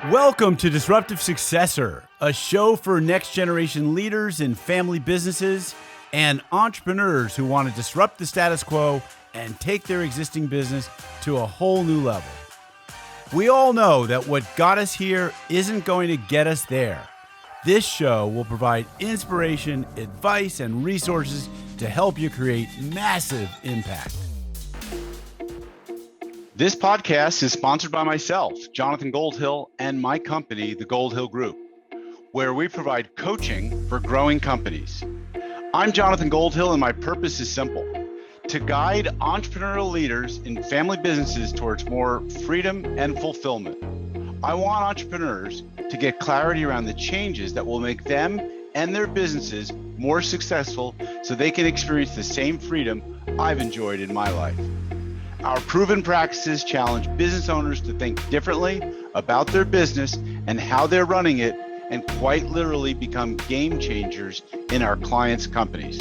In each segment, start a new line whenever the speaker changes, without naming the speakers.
Welcome to Disruptive Successor, a show for next generation leaders in family businesses and entrepreneurs who want to disrupt the status quo and take their existing business to a whole new level. We all know that what got us here isn't going to get us there. This show will provide inspiration, advice, and resources to help you create massive impact. This podcast is sponsored by myself, Jonathan Goldhill, and my company, the Goldhill Group, where we provide coaching for growing companies. I'm Jonathan Goldhill, and my purpose is simple: to guide entrepreneurial leaders in family businesses towards more freedom and fulfillment. I want entrepreneurs to get clarity around the changes that will make them and their businesses more successful so they can experience the same freedom I've enjoyed in my life. Our proven practices challenge business owners to think differently about their business and how they're running it, and quite literally become game changers in our clients' companies.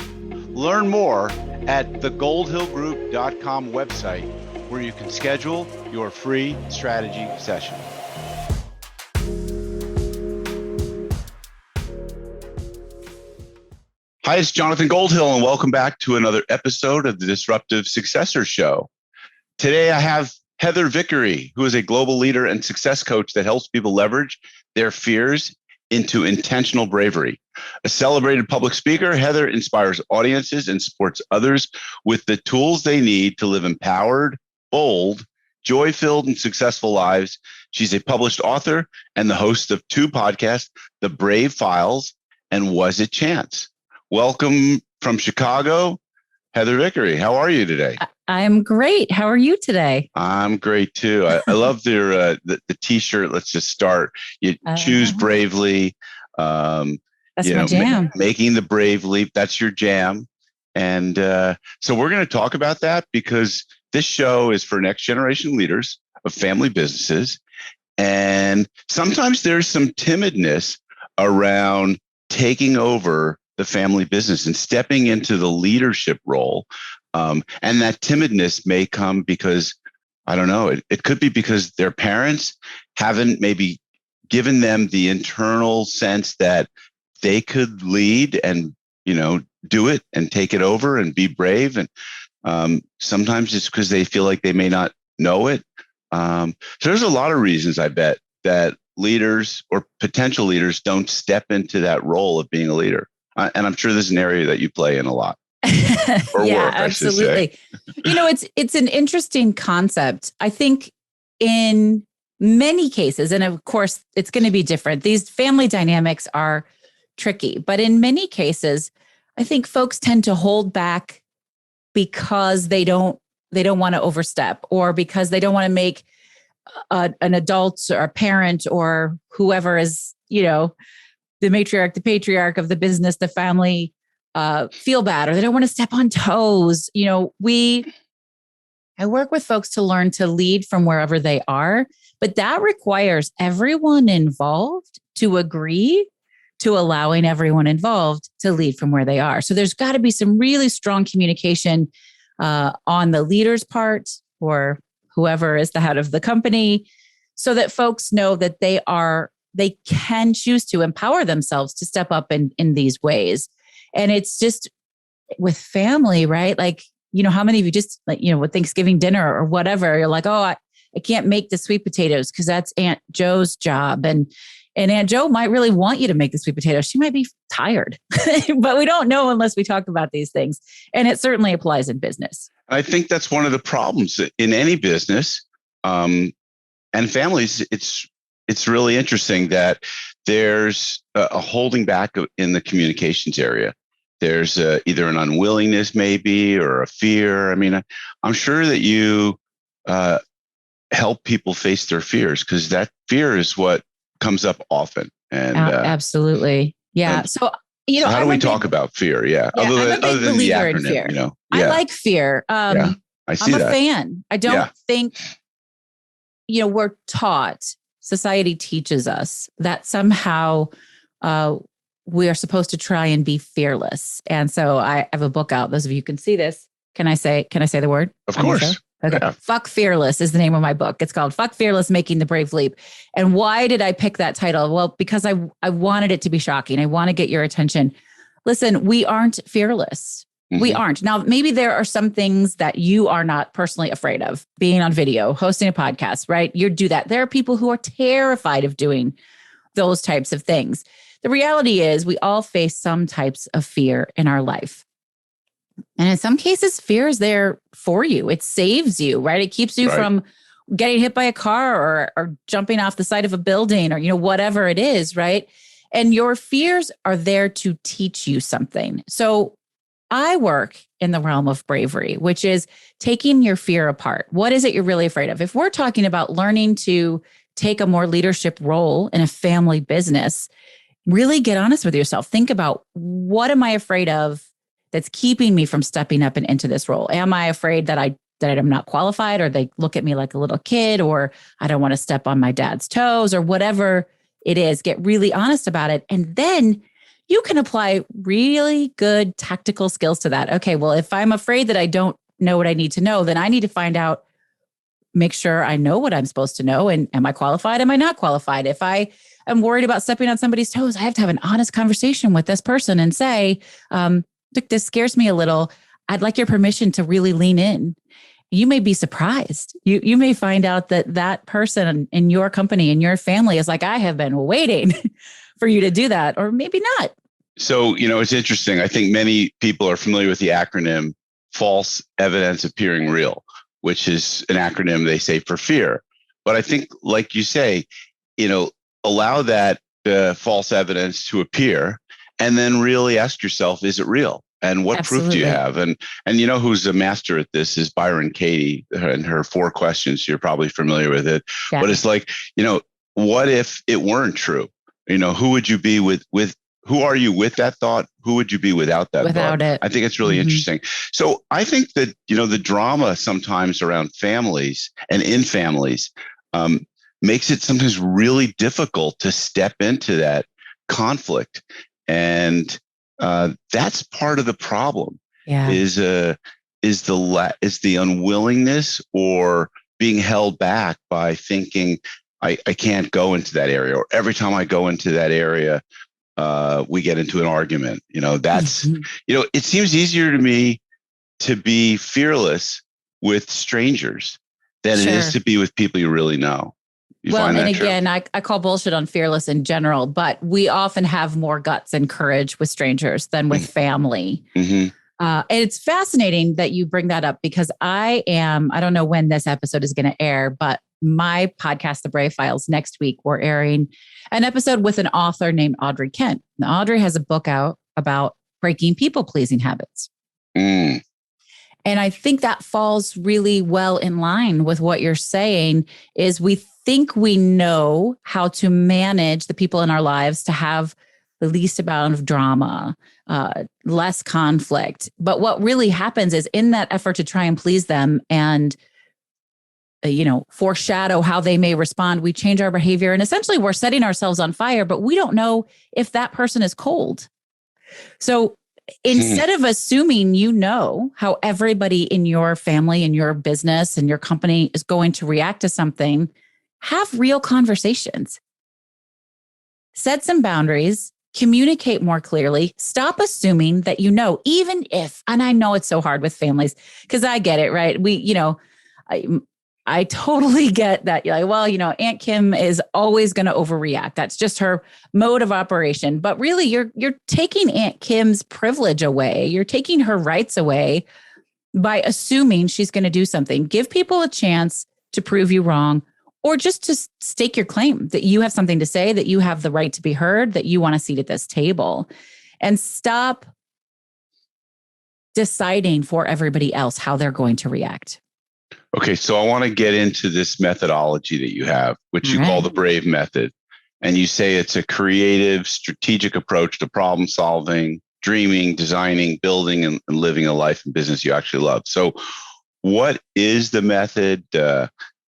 Learn more at thegoldhillgroup.com website, where you can schedule your free strategy session. Hi, it's Jonathan Goldhill, and welcome back to another episode of the Disruptive Successor Show. Today, I have Heather Vickery, who is a global leader and success coach that helps people leverage their fears into intentional bravery. A celebrated public speaker, Heather inspires audiences and supports others with the tools they need to live empowered, bold, joy-filled, and successful lives. She's a published author and the host of two podcasts, The B.R.A.V.E. Files and Was It Chance? Welcome from Chicago, Heather Vickery. How are you today?
I'm great. How are you today?
I'm great too. I love the T-shirt. Let's just start. You choose bravely.
That's my jam.
Making the brave leap. That's your jam. And so we're going to talk about that because this show is for next generation leaders of family businesses. And sometimes there's some timidness around taking over the family business and stepping into the leadership role. And that timidness may come because, I don't know, it could be because their parents haven't maybe given them the internal sense that they could lead and, do it and take it over and be brave. And sometimes it's because they feel like they may not know it. So there's a lot of reasons, I bet, that leaders or potential leaders don't step into that role of being a leader. And I'm sure this is an area that you play in a lot.
Yeah, work, absolutely. It's an interesting concept. I think in many cases, and of course it's going to be different, these family dynamics are tricky, but in many cases, I think folks tend to hold back because they don't want to overstep, or because they don't want to make an adult or a parent or whoever is, the matriarch, the patriarch of the business, the family, feel bad, or they don't want to step on toes. I work with folks to learn to lead from wherever they are, but that requires everyone involved to agree to allowing everyone involved to lead from where they are. So there's got to be some really strong communication on the leader's part, or whoever is the head of the company, so that folks know that they can choose to empower themselves to step up in these ways. And it's just with family, right? Like, how many of you just with Thanksgiving dinner or whatever, you're like, oh, I can't make the sweet potatoes because that's Aunt Joe's job. And Aunt Joe might really want you to make the sweet potatoes. She might be tired, but we don't know unless we talk about these things. And it certainly applies in business.
I think that's one of the problems in any business and families. It's really interesting that there's a holding back in the communications area. There's either an unwillingness maybe, or a fear. I mean, I'm sure that you help people face their fears, because that fear is what comes up often. And
absolutely. Yeah. So,
how do we talk about fear? Yeah.
Other than the acronym, fear. Yeah. I like fear.
I see
I'm
that.
a fan. I don't think, we're taught, society teaches us that somehow we are supposed to try and be fearless. And so I have a book out. Those of you who can see this. Can I say the word?
Of course.
Okay.
Yeah.
Fuck Fearless is the name of my book. It's called Fuck Fearless, Making the Brave Leap. And why did I pick that title? Well, because I wanted it to be shocking. I want to get your attention. Listen, we aren't fearless. We aren't. Now, maybe there are some things that you are not personally afraid of, being on video, hosting a podcast, right? You do that. There are people who are terrified of doing those types of things. The reality is we all face some types of fear in our life. And in some cases, fear is there for you. It saves you, right? It keeps you from getting hit by a car or jumping off the side of a building or, whatever it is, right? And your fears are there to teach you something. So I work in the realm of bravery, which is taking your fear apart. What is it you're really afraid of? If we're talking about learning to take a more leadership role in a family business, really get honest with yourself. Think about, what am I afraid of that's keeping me from stepping up and into this role? Am I afraid that I'm not qualified, or they look at me like a little kid, or I don't want to step on my dad's toes, or whatever it is? Get really honest about it. And then you can apply really good tactical skills to that. Okay, well, if I'm afraid that I don't know what I need to know, then I need to find out, make sure I know what I'm supposed to know. And am I qualified? Am I not qualified? If I am worried about stepping on somebody's toes, I have to have an honest conversation with this person and say, look, this scares me a little. I'd like your permission to really lean in. You may be surprised. You may find out that person in your company, in your family, is like, I have been waiting for you to do that, or maybe not.
So, it's interesting. I think many people are familiar with the acronym false evidence appearing real, which is an acronym they say for fear. But I think, like you say, allow that false evidence to appear, and then really ask yourself, is it real? And what proof do you have? And who's a master at this is Byron Katie, and her 4 questions. You're probably familiar with it. Yeah. But it's like, what if it weren't true? Who would you be with who are you with that thought? Who would you be without that thought? I think it's really interesting. So I think that, the drama sometimes around families and in families makes it sometimes really difficult to step into that conflict. And that's part of the problem. Is the unwillingness or being held back by thinking I can't go into that area, or every time I go into that area, we get into an argument. That's it seems easier to me to be fearless with strangers than it is to be with people you really know.
And again, I call bullshit on fearless in general, but we often have more guts and courage with strangers than with family. And it's fascinating that you bring that up, because I don't know when this episode is going to air, but my podcast, The B.R.A.V.E. Files, next week, we're airing an episode with an author named Audrey Kent. Now, Audrey has a book out about breaking people-pleasing habits. And I think that falls really well in line with what you're saying, is we think we know how to manage the people in our lives to have the least amount of drama, less conflict. But what really happens is, in that effort to try and please them and foreshadow how they may respond, we change our behavior, and essentially we're setting ourselves on fire, but we don't know if that person is cold. So instead of assuming how everybody in your family, in your business, and your company is going to react to something, have real conversations. Set some boundaries, communicate more clearly, stop assuming that even if, and I know it's so hard with families, because I get it, right? I totally get that. You're like, well, Aunt Kim is always going to overreact. That's just her mode of operation. But really, you're taking Aunt Kim's privilege away. You're taking her rights away by assuming she's going to do something. Give people a chance to prove you wrong, or just to stake your claim that you have something to say, that you have the right to be heard, that you want a seat at this table, and stop deciding for everybody else how they're going to react.
Okay, so I want to get into this methodology that you have, which you call the B.R.A.V.E. method. And you say it's a creative, strategic approach to problem solving, dreaming, designing, building, and living a life and business you actually love. So what is the method?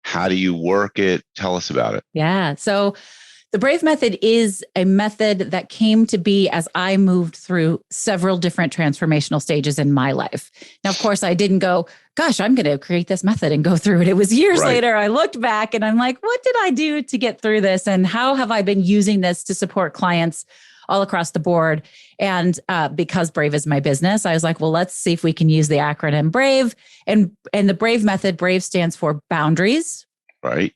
How do you work it? Tell us about it.
Yeah. So The B.R.A.V.E. method is a method that came to be as I moved through several different transformational stages in my life. Now, of course, I didn't go, gosh, I'm going to create this method and go through it. It was years later. I looked back and I'm like, what did I do to get through this? And how have I been using this to support clients all across the board? And because B.R.A.V.E. is my business, I was like, well, let's see if we can use the acronym B.R.A.V.E. And the B.R.A.V.E. method, B.R.A.V.E. stands for boundaries.
Right.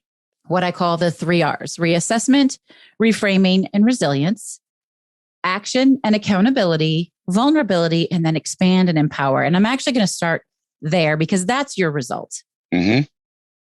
What I call the 3 R's: reassessment, reframing, and resilience, action and accountability, vulnerability, and then expand and empower. And I'm actually going to start there because that's your result.
Mm-hmm.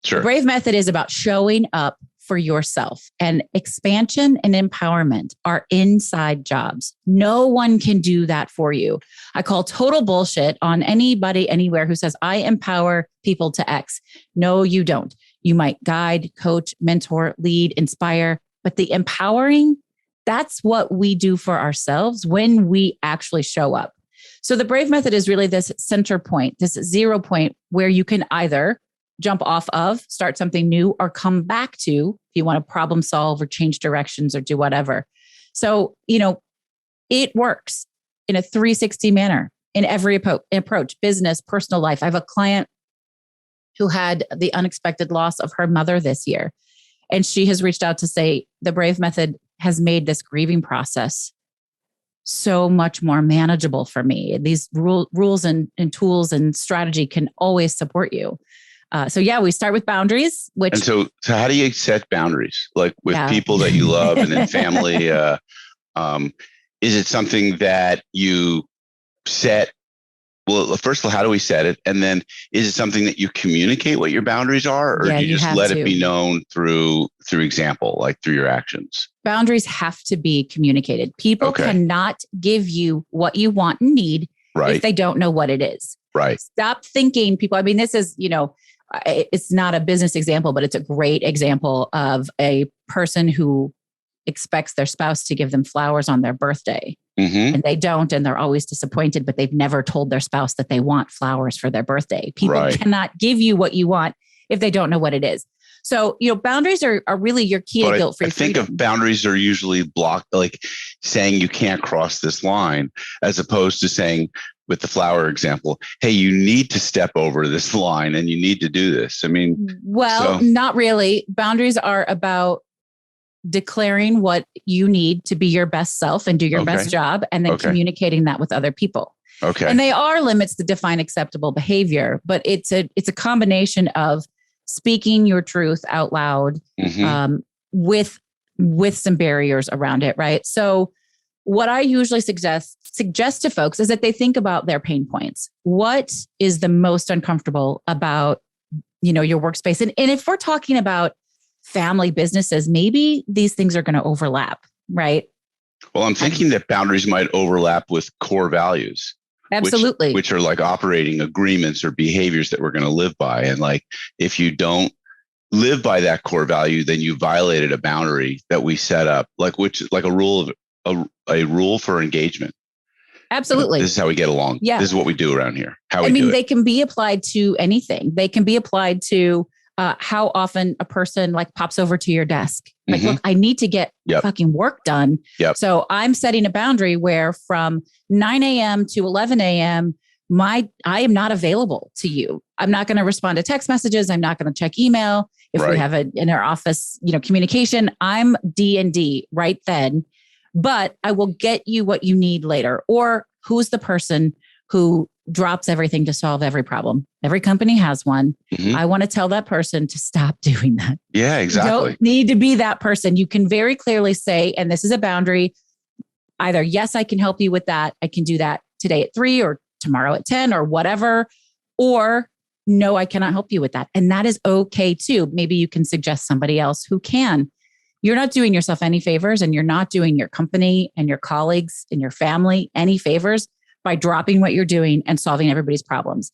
Sure.
The B.R.A.V.E. method is about showing up for yourself, and expansion and empowerment are inside jobs. No one can do that for you. I call total bullshit on anybody anywhere who says, I empower people to X. No, you don't. You might guide, coach, mentor, lead, inspire, but the empowering, that's what we do for ourselves when we actually show up. So the B.R.A.V.E. method is really this center point, this 0 point where you can either jump off of, start something new, or come back to if you want to problem solve or change directions or do whatever. So, it works in a 360 manner in every approach, business, personal life. I have a client who had the unexpected loss of her mother this year. And she has reached out to say the B.R.A.V.E. method has made this grieving process so much more manageable for me. These rules and tools and strategy can always support you. So we start with boundaries, which.
And so how do you set boundaries? Like with people that you love and in family, is it something that you set? Well, first of all, how do we set it? And then is it something that you communicate what your boundaries are, or do you just let it be known through example, like through your actions? Boundaries
have to be communicated. People cannot give you what you want and need if they don't know what it is.
Right.
Stop thinking people. I mean, this is, it's not a business example, but it's a great example of a person who expects their spouse to give them flowers on their birthday. Mm-hmm. And they don't, and they're always disappointed, but they've never told their spouse that they want flowers for their birthday. People cannot give you what you want if they don't know what it is. So, boundaries are really your key to guilt-free freedom.
I think of boundaries are usually blocked, like saying you can't cross this line, as opposed to saying, with the flower example, hey, you need to step over this line and you need to do this. I mean,
not really. Boundaries are about declaring what you need to be your best self and do your best job, and then communicating that with other people.
Okay.
And they are limits to define acceptable behavior, but it's a combination of speaking your truth out loud, with some barriers around it, right? So what I usually suggest to folks is that they think about their pain points. What is the most uncomfortable about, your workspace? And if we're talking about family businesses, maybe these things are going to overlap, right?
Well, I'm thinking that boundaries might overlap with core values.
Absolutely.
Which are like operating agreements or behaviors that we're going to live by. And like, if you don't live by that core value, then you violated a boundary that we set up, like a rule for engagement.
Absolutely.
This is how we get along.
Yeah.
This is what we do around here.
They can be applied to anything. They can be applied to how often a person like pops over to your desk. Like, look, I need to get fucking work done.
Yep.
So I'm setting a boundary where from 9 a.m. to 11 a.m., I am not available to you. I'm not going to respond to text messages. I'm not going to check email. If we have in our office, communication, I'm D&D right then, but I will get you what you need later. Or who's the person who drops everything to solve every problem? Every company has one. Mm-hmm. I want to tell that person to stop doing that.
Yeah, exactly.
You don't need to be that person. You can very clearly say, and this is a boundary, either, yes, I can help you with that. I can do that today at 3 or tomorrow at 10 or whatever, or no, I cannot help you with that. And that is okay too. Maybe you can suggest somebody else who can. You're not doing yourself any favors, and you're not doing your company and your colleagues and your family any favors by dropping what you're doing and solving everybody's problems.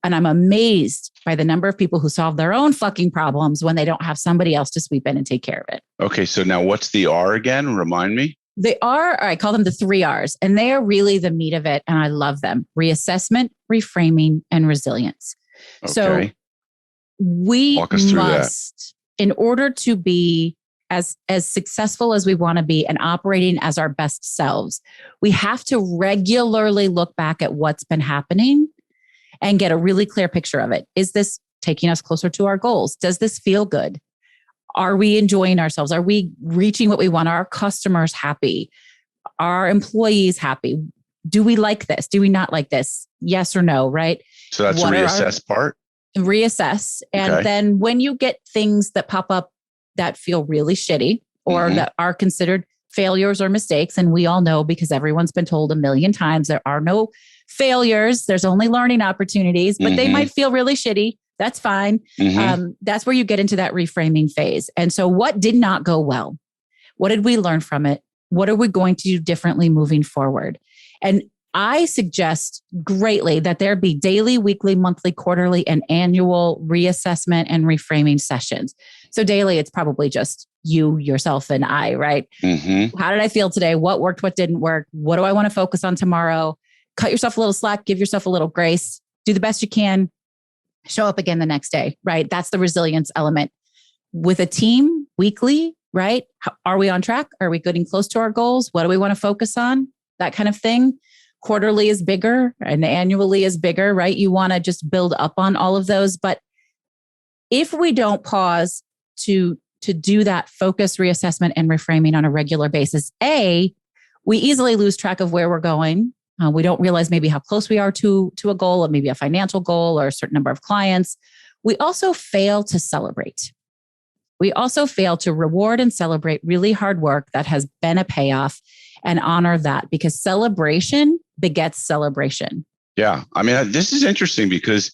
And I'm amazed by the number of people who solve their own fucking problems when they don't have somebody else to sweep in and take care of it.
Okay. So now what's the R again? Remind me.
They are, I call them the 3 R's, and they are really the meat of it. And I love them: reassessment, reframing, and resilience.
Okay.
So we must, in order to be as successful as we want to be and operating as our best selves, we have to regularly look back at what's been happening and get a really clear picture of it. Is this taking us closer to our goals? Does this feel good? Are we enjoying ourselves? Are we reaching what we want? Are our customers happy? Are our employees happy? Do we like this? Do we not like this? Yes or no, right?
So that's the reassess part?
Reassess. And then when you get things that pop up that feel really shitty or that are considered failures or mistakes, and we all know because everyone's been told a million times there are no failures, there's only learning opportunities, but they might feel really shitty. That's fine. That's where you get into that reframing phase. And so what did not go well? What did we learn from it? What are we going to do differently moving forward? And I suggest greatly that there be daily, weekly, monthly, quarterly, and annual reassessment and reframing sessions. So daily, it's probably just you, yourself, and I, right? How did I feel today? What worked? What didn't work? What do I want to focus on tomorrow? Cut yourself a little slack, give yourself a little grace, do the best you can, show up again the next day, right? That's the resilience element. With a team, weekly, right? Are we on track? Are we getting close to our goals? What do we want to focus on? That kind of thing. Quarterly is bigger and annually is bigger, right? You want to just build up on all of those. But if we don't pause to do that focus, reassessment, and reframing on a regular basis, we easily lose track of where we're going. We don't realize maybe how close we are to a goal, or maybe a financial goal or a certain number of clients. We also fail to celebrate. We also fail to reward and celebrate really hard work that has been a payoff and honor that, because celebration begets celebration.
Yeah. I mean, this is interesting because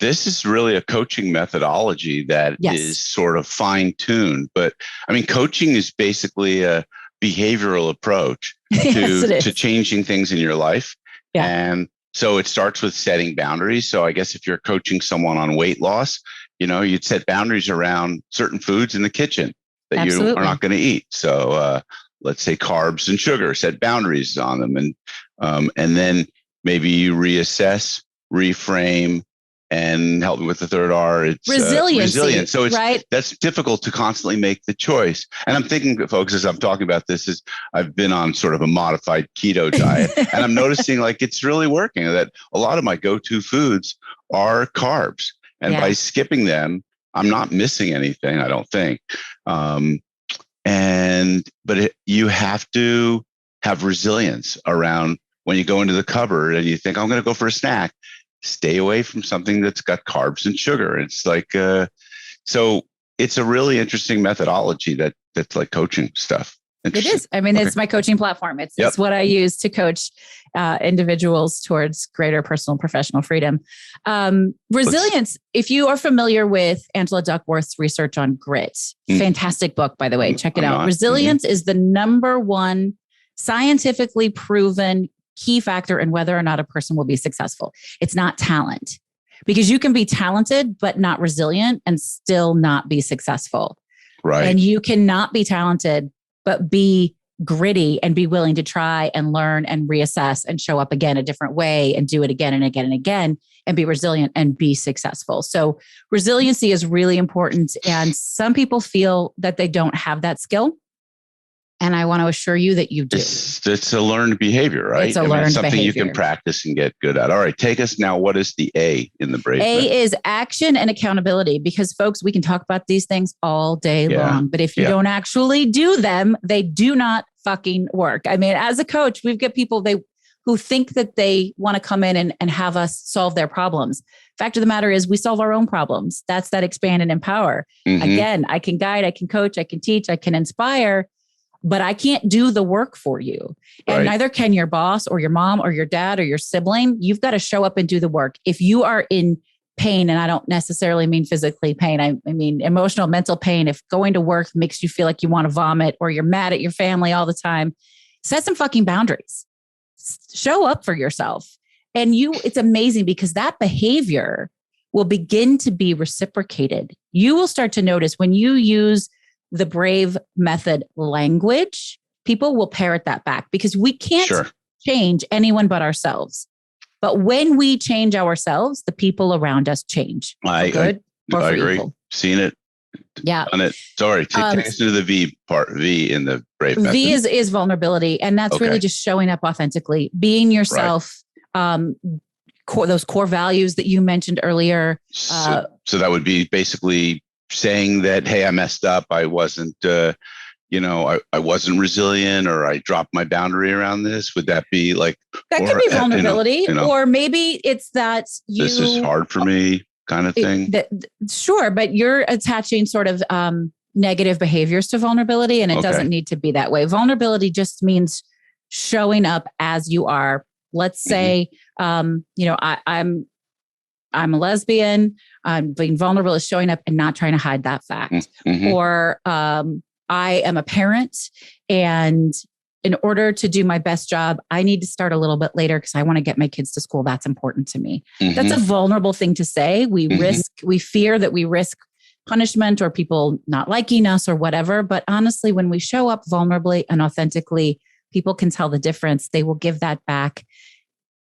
this is really a coaching methodology that is sort of fine-tuned. But I mean, coaching is basically a behavioral approach to changing things in your life. Yeah. And so it starts with setting boundaries. So I guess if you're coaching someone on weight loss, you'd set boundaries around certain foods in the kitchen that you are not going to eat. So let's say carbs and sugar, set boundaries on them. And then maybe you reassess, reframe, and help me with the third R. It's resilience. So that's difficult to constantly make the choice. And I'm thinking, folks, as I'm talking about this, is I've been on sort of a modified keto diet, and I'm noticing like it's really working. That a lot of my go-to foods are carbs, and by skipping them, I'm not missing anything. I don't think. You have to have resilience around when you go into the cupboard and you think, I'm going to go for a snack. Stay away from something that's got carbs and sugar. It's like, so it's a really interesting methodology that's like coaching stuff.
It is. I mean, it's my coaching platform. It's what I use to coach individuals towards greater personal and professional freedom. Resilience, if you are familiar with Angela Duckworth's research on grit, fantastic book, by the way, check it out. Resilience is the number one scientifically proven key factor in whether or not a person will be successful. It's not talent, because you can be talented, but not resilient and still not be successful. Right. And you cannot be talented, but be gritty and be willing to try and learn and reassess and show up again a different way and do it again and again and again and be resilient and be successful. So resiliency is really important. And some people feel that they don't have that skill. And I want to assure you that you do.
It's a learned behavior, right?
It's it's
something
behavior.
You can practice and get good at. All right, take us now. What is the A in the B.R.A.V.E?
A is action and accountability, because folks, we can talk about these things all day long, but if you don't actually do them, they do not fucking work. I mean, as a coach, we've got people who think that they want to come in and have us solve their problems. Fact of the matter is we solve our own problems. That's that expand and empower. Again, I can guide, I can coach, I can teach, I can inspire, but I can't do the work for you. And neither can your boss or your mom or your dad or your sibling. You've got to show up and do the work. If you are in pain, and I don't necessarily mean physically pain, I mean emotional, mental pain. If going to work makes you feel like you want to vomit, or you're mad at your family all the time, set some fucking boundaries. Show up for yourself. And it's amazing, because that behavior will begin to be reciprocated. You will start to notice when you use the B.R.A.V.E method language, people will parrot that back, because we can't change anyone but ourselves. But when we change ourselves, the people around us change.
I agree. Seen it
Yeah.
On it. Sorry, take us into the V part. V in the B.R.A.V.E. method.
V is vulnerability, and that's really just showing up authentically, being yourself. Right. Those core values that you mentioned earlier.
So that would be basically saying that, hey, I messed up. I wasn't, I wasn't resilient, or I dropped my boundary around this. Would that be like
that? Could be vulnerability, or maybe it's that
this is hard for me, kind of thing.
Sure, but you're attaching sort of negative behaviors to vulnerability, and it doesn't need to be that way. Vulnerability just means showing up as you are. Let's say, I'm a lesbian. Being vulnerable is showing up and not trying to hide that fact. Or I am a parent, and in order to do my best job, I need to start a little bit later because I want to get my kids to school. That's important to me. That's a vulnerable thing to say. We fear that we risk punishment or people not liking us or whatever. But honestly, when we show up vulnerably and authentically, people can tell the difference. They will give that back.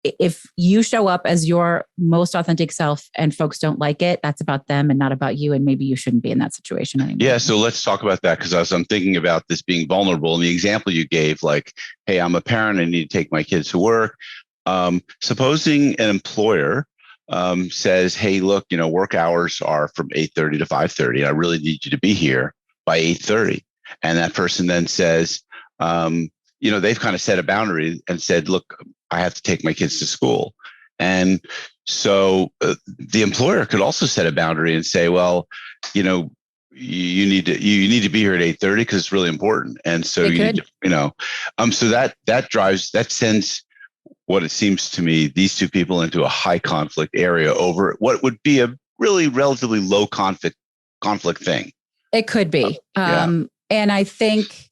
If you show up as your most authentic self and folks don't like it, that's about them and not about you. And maybe you shouldn't be in that situation anymore. Yeah.
So let's talk about that, because as I'm thinking about this being vulnerable, and the example you gave, like, hey, I'm a parent, I need to take my kids to work. Supposing an employer says, hey, look, work hours are from 8:30 to 5:30. I really need you to be here by 8:30. And that person then says, they've kind of set a boundary and said, look, I have to take my kids to school. And so the employer could also set a boundary and say, well, you need to be here at 8:30 because it's really important. And so so that sends what it seems to me, these two people into a high conflict area over what would be a really relatively low conflict thing.
It could be. And I think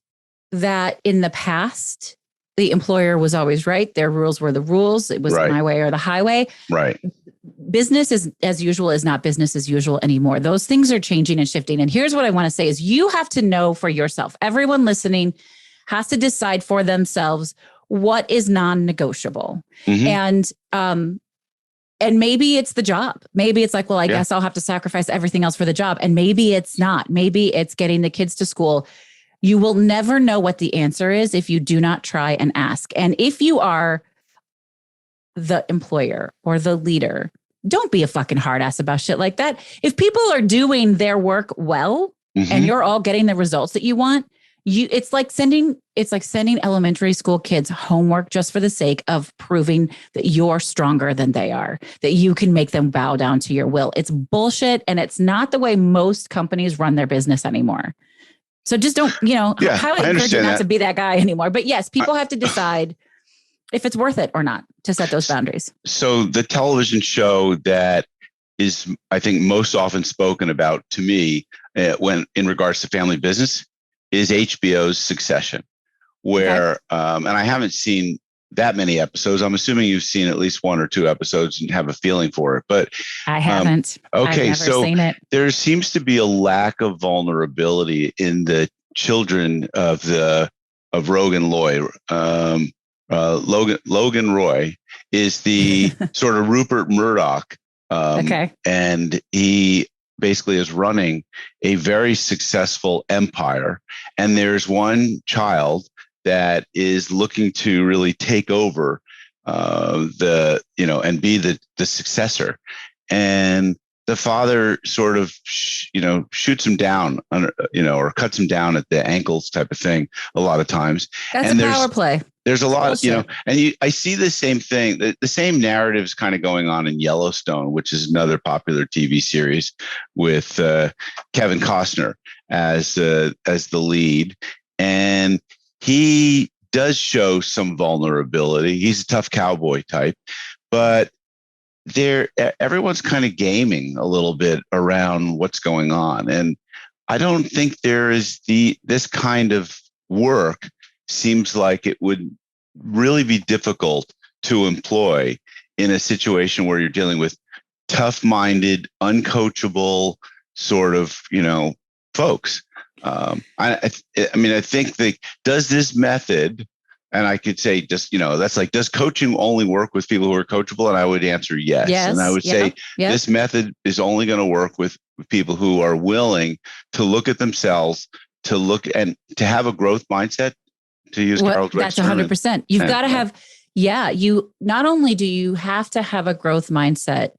that in the past, the employer was always right. Their rules were the rules. It was my way or the highway.
Right.
Business as usual is not business as usual anymore. Those things are changing and shifting. And here's what I want to say is you have to know for yourself. Everyone listening has to decide for themselves what is non-negotiable. And maybe it's the job. Maybe it's like, well, I guess I'll have to sacrifice everything else for the job. And maybe it's not. Maybe it's getting the kids to school. You will never know what the answer is if you do not try and ask. And if you are the employer or the leader, don't be a fucking hard ass about shit like that. If people are doing their work well and you're all getting the results that you want, it's like sending elementary school kids homework just for the sake of proving that you're stronger than they are, that you can make them bow down to your will. It's bullshit. And it's not the way most companies run their business anymore. So just don't, highly encourage you not to be that guy anymore. But yes, people have to decide if it's worth it or not to set those boundaries.
So the television show that is, I think, most often spoken about to me when in regards to family business is HBO's Succession, where, and I haven't seen that many episodes. I'm assuming you've seen at least one or two episodes and have a feeling for it, but
I haven't.
Okay.
I've never seen it.
There seems to be a lack of vulnerability in the children of Logan Roy is the sort of Rupert Murdoch. And he basically is running a very successful empire. And there's one child that is looking to really take over and be the successor. And the father sort of, shoots him down, or cuts him down at the ankles type of thing a lot of times.
That's a power play.
There's a lot, I see the same thing, the same narratives kind of going on in Yellowstone, which is another popular TV series with Kevin Costner as the lead. And he does show some vulnerability. He's a tough cowboy type, but everyone's kind of gaming a little bit around what's going on. And I don't think there is this kind of work seems like it would really be difficult to employ in a situation where you're dealing with tough-minded, uncoachable sort of, folks. I think does this method And I could say, just, that's like, does coaching only work with people who are coachable? And I would answer yes.
Yes.
And I would say this method is only going to work with people who are willing to look at themselves, to look and to have a growth mindset, to use Carol Dweck's term.
That's 100%. You've got to have, you not only do you have to have a growth mindset,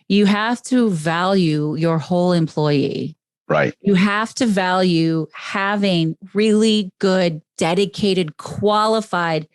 you have to value your whole employee.
Right.
You have to value having really good, dedicated, qualified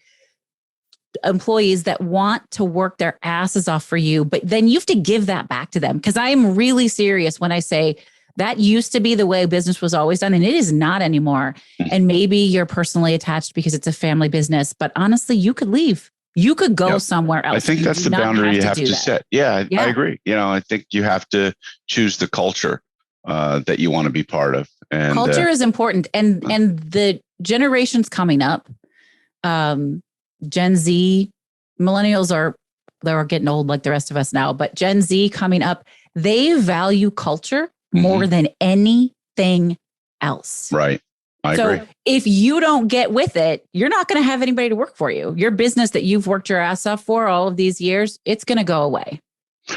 employees that want to work their asses off for you. But then you have to give that back to them. Because I'm really serious when I say that used to be the way business was always done, and it is not anymore. And maybe you're personally attached because it's a family business. But honestly, you could leave. You could go somewhere else.
I think that's the boundary you have to set. Yeah, I agree. I think you have to choose the culture that you want to be part of. And
culture is important. And the generations coming up, Gen Z, millennials they're getting old like the rest of us now, but Gen Z coming up, they value culture more than anything else.
Right. I agree.
If you don't get with it, you're not going to have anybody to work for you. Your business that you've worked your ass off for all of these years, it's going to go away.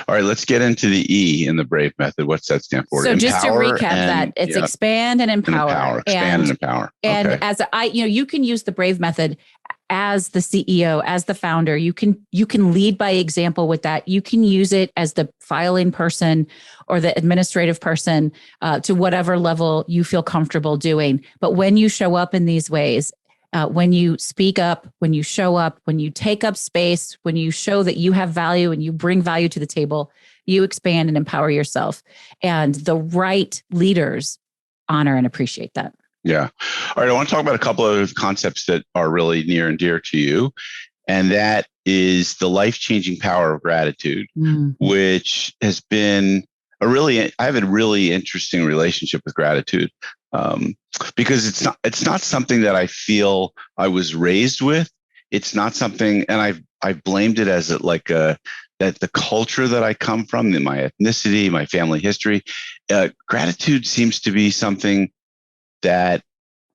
All right, let's get into the E in the B.R.A.V.E. method. What's that stand for?
So just to recap it's expand and empower.
Expand and empower.
And as you can use the B.R.A.V.E. method as the CEO, as the founder. You can lead by example with that. You can use it as the filing person or the administrative person to whatever level you feel comfortable doing. But when you show up in these ways, when you speak up, when you show up, when you take up space, when you show that you have value and you bring value to the table, you expand and empower yourself. And the right leaders honor and appreciate that.
Yeah. All right. I want to talk about a couple of concepts that are really near and dear to you. And that is the life-changing power of gratitude, which has been I have a really interesting relationship with gratitude. Because it's not something that I feel I was raised with. It's not something, and I've blamed it as that the culture that I come from, my ethnicity, my family history, gratitude seems to be something that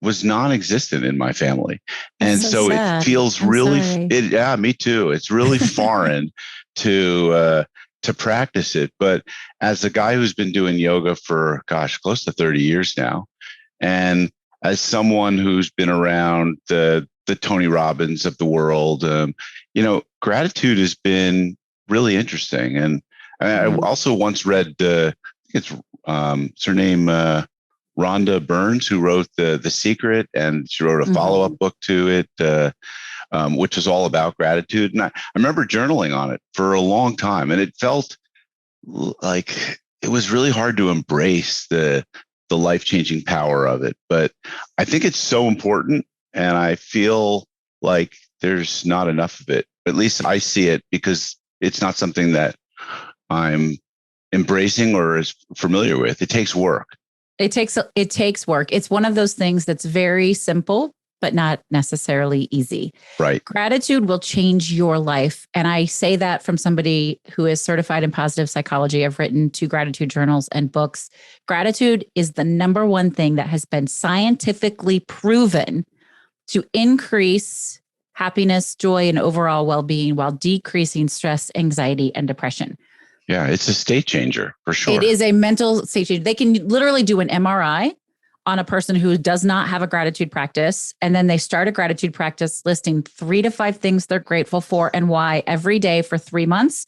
was non-existent in my family. And so it feels me too. It's really foreign to practice it. But as a guy who's been doing yoga for, close to 30 years now, and as someone who's been around the Tony Robbins of the world, gratitude has been really interesting. And I also once read, it's her name, Rhonda Burns, who wrote The Secret, and she wrote a follow-up book to it, which is all about gratitude. And I remember journaling on it for a long time, and it felt like it was really hard to embrace the life-changing power of it. But I think it's so important, and I feel like there's not enough of it. At least I see it, because it's not something that I'm embracing or is familiar with. It takes work.
It takes work. It's one of those things that's very simple, but not necessarily easy.
Right.
Gratitude will change your life. And I say that from somebody who is certified in positive psychology. I've written 2 gratitude journals and books. Gratitude is the number one thing that has been scientifically proven to increase happiness, joy, and overall well-being while decreasing stress, anxiety, and depression.
Yeah, it's a state changer for sure.
It is a mental state changer. They can literally do an MRI on a person who does not have a gratitude practice. And then they start a gratitude practice listing 3 to 5 things they're grateful for and why every day for 3 months.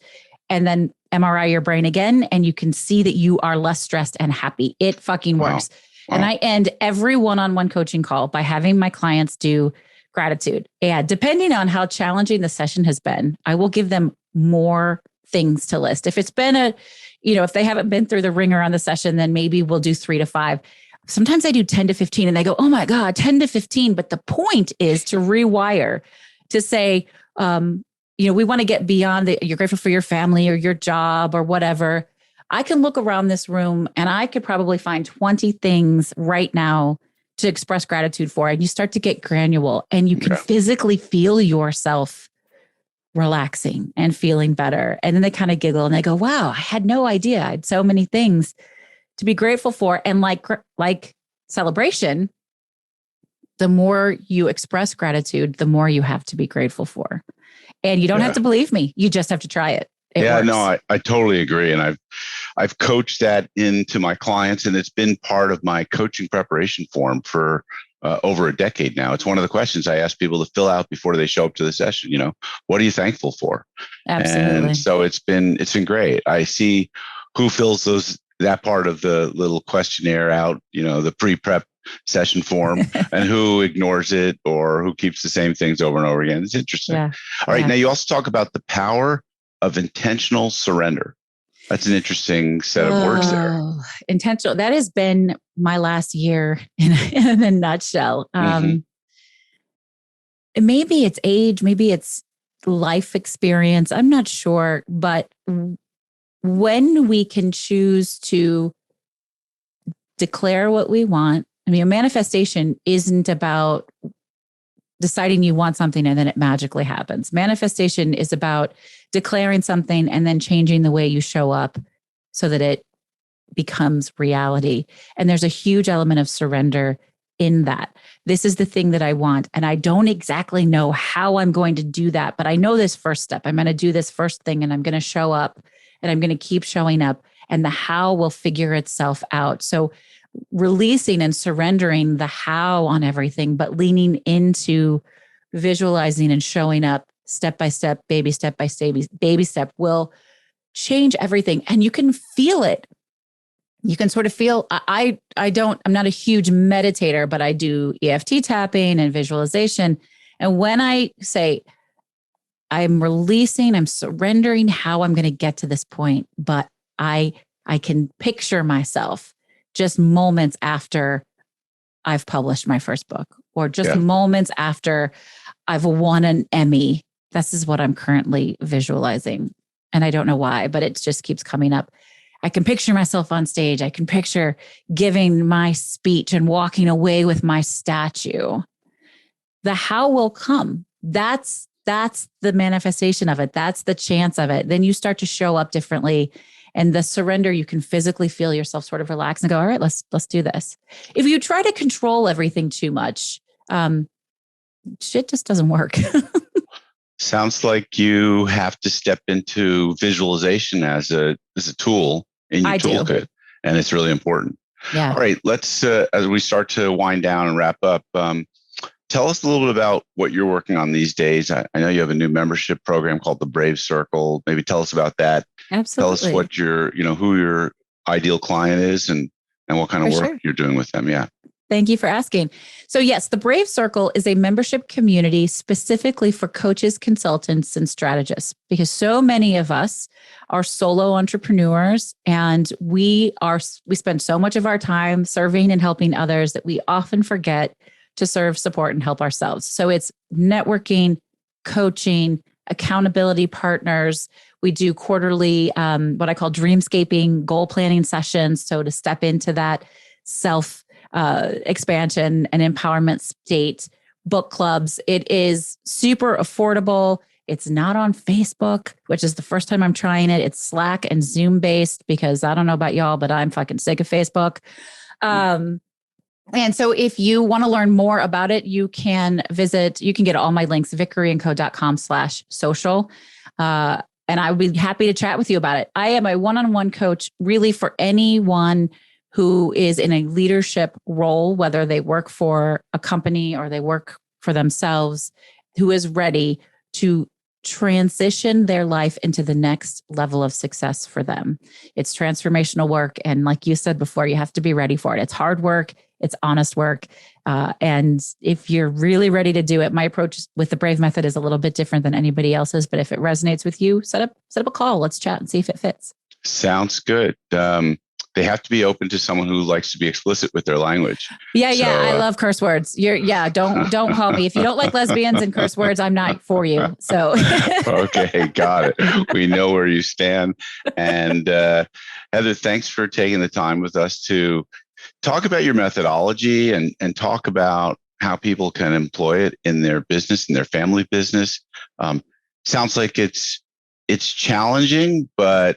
And then MRI your brain again. And you can see that you are less stressed and happy. It fucking works. Wow. And I end every one-on-one coaching call by having my clients do gratitude. And depending on how challenging the session has been, I will give them more things to list. If it's been if they haven't been through the ringer on the session, then maybe we'll do 3 to 5. Sometimes I do 10 to 15 and they go, oh my God, 10 to 15. But the point is to rewire, to say, we want to get beyond you're grateful for your family or your job or whatever. I can look around this room and I could probably find 20 things right now to express gratitude for. And you start to get granular and you can physically feel yourself relaxing and feeling better. And then they kind of giggle and they go, wow, I had no idea. I had so many things to be grateful for. And like celebration, the more you express gratitude, the more you have to be grateful for. And you don't have to believe me. You just have to try it. It works.
No, I totally agree. And I've coached that into my clients, and it's been part of my coaching preparation form for over a decade now. It's one of the questions I ask people to fill out before they show up to the session. What are you thankful for?
Absolutely.
And so it's been great. I see who fills that part of the little questionnaire out, the pre-prep session form, and who ignores it or who keeps the same things over and over again. It's interesting.
Yeah.
All right. Now you also talk about the power of intentional surrender. That's an interesting set of words there.
Intentional. That has been my last year in a nutshell. Maybe it's age, maybe it's life experience. I'm not sure. But when we can choose to declare what we want, a manifestation isn't about deciding you want something and then it magically happens. Manifestation is about declaring something and then changing the way you show up so that it becomes reality. And there's a huge element of surrender in that. This is the thing that I want. And I don't exactly know how I'm going to do that, but I know this first step. I'm going to do this first thing and I'm going to show up and I'm going to keep showing up, and the how will figure itself out. So releasing and surrendering the how on everything, but leaning into visualizing and showing up step by step, baby step by baby step will change everything. And you can feel it. You can sort of feel, I'm not a huge meditator, but I do EFT tapping and visualization. And when I say I'm releasing, I'm surrendering how I'm going to get to this point, but I can picture myself just moments after I've published my first book, or just moments after I've won an Emmy. This is what I'm currently visualizing. And I don't know why, but it just keeps coming up. I can picture myself on stage. I can picture giving my speech and walking away with my statue. The how will come. That's the manifestation of it. That's the chance of it. Then you start to show up differently. And the surrender, you can physically feel yourself sort of relax and go, all right, let's do this. If you try to control everything too much, shit just doesn't work.
Sounds like you have to step into visualization as a tool in your toolkit, and it's really important.
Yeah.
All right, let's as we start to wind down and wrap up, tell us a little bit about what you're working on these days. I know you have a new membership program called the B.R.A.V.E. Circle. Maybe tell us about that.
Absolutely.
Tell us what who your ideal client is and what kind of work you're doing with them. Yeah.
Thank you for asking. So yes, the B.R.A.V.E. Circle is a membership community specifically for coaches, consultants, and strategists, because so many of us are solo entrepreneurs, and we spend so much of our time serving and helping others that we often forget to serve, support, and help ourselves. So it's networking, coaching, accountability partners. We do quarterly, what I call dreamscaping, goal planning sessions. So to step into that self expansion and empowerment state. Book clubs. It is super affordable. It's not on Facebook, which is the first time I'm trying it. It's Slack and Zoom based, because I don't know about y'all, but I'm fucking sick of Facebook. And so if you want to learn more about it, you can get all my links, vickeryandco.com/social. And I would be happy to chat with you about it. I am a one-on-one coach really for anyone who is in a leadership role, whether they work for a company or they work for themselves, who is ready to transition their life into the next level of success for them. It's transformational work. And like you said before, you have to be ready for it. It's hard work. It's honest work. And if you're really ready to do it, my approach with the B.R.A.V.E. method is a little bit different than anybody else's. But if it resonates with you, set up a call. Let's chat and see if it fits.
Sounds good. They have to be open to someone who likes to be explicit with their language.
Yeah. I love curse words. Don't call me. If you don't like lesbians and curse words, I'm not for you. So
okay, got it. We know where you stand. And Heather, thanks for taking the time with us to talk about your methodology and talk about how people can employ it in their business, in their family business. Sounds like it's challenging, but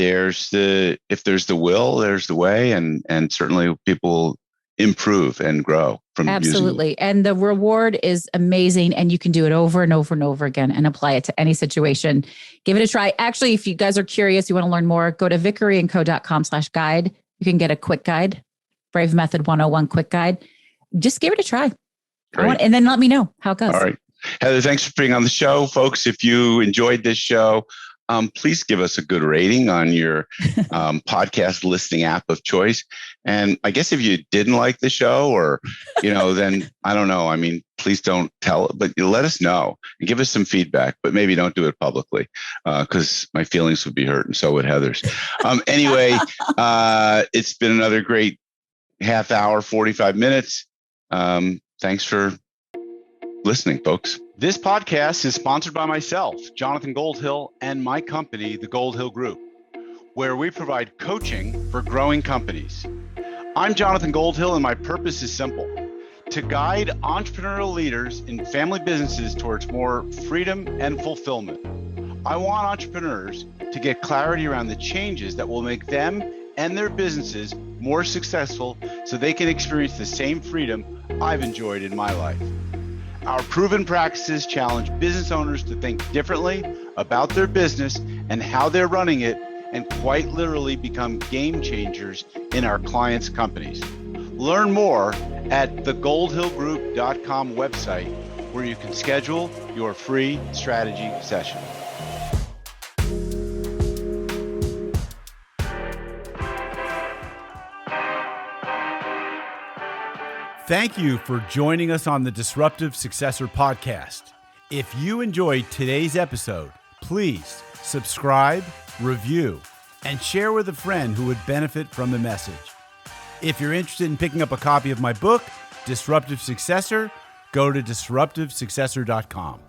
if there's the will, there's the way, and certainly people improve and grow from
Absolutely.
using
And the reward is amazing. And you can do it over and over and over again and apply it to any situation. Give it a try. Actually, if you guys are curious, you want to learn more, go to vickeryandco.com/guide. You can get a quick guide, Brave Method 101 quick guide. Just give it a try. And then let me know how it goes.
All right. Heather, thanks for being on the show. Folks, if you enjoyed this show, please give us a good rating on your podcast listening app of choice. And I guess if you didn't like the show or, then I don't know. I mean, please don't tell, but let us know and give us some feedback, but maybe don't do it publicly because my feelings would be hurt and so would Heather's. Anyway, it's been another great half hour, 45 minutes. Thanks for listening, folks. This podcast is sponsored by myself, Jonathan Goldhill, and my company, the Goldhill Group, where we provide coaching for growing companies. I'm Jonathan Goldhill, and my purpose is simple: to guide entrepreneurial leaders in family businesses towards more freedom and fulfillment. I want entrepreneurs to get clarity around the changes that will make them and their businesses more successful so they can experience the same freedom I've enjoyed in my life. Our proven practices challenge business owners to think differently about their business and how they're running it, and quite literally become game changers in our clients' companies. Learn more at thegoldhillgroup.com website, where you can schedule your free strategy session.
Thank you for joining us on the Disruptive Successor podcast. If you enjoyed today's episode, please subscribe, review, and share with a friend who would benefit from the message. If you're interested in picking up a copy of my book, Disruptive Successor, go to disruptivesuccessor.com.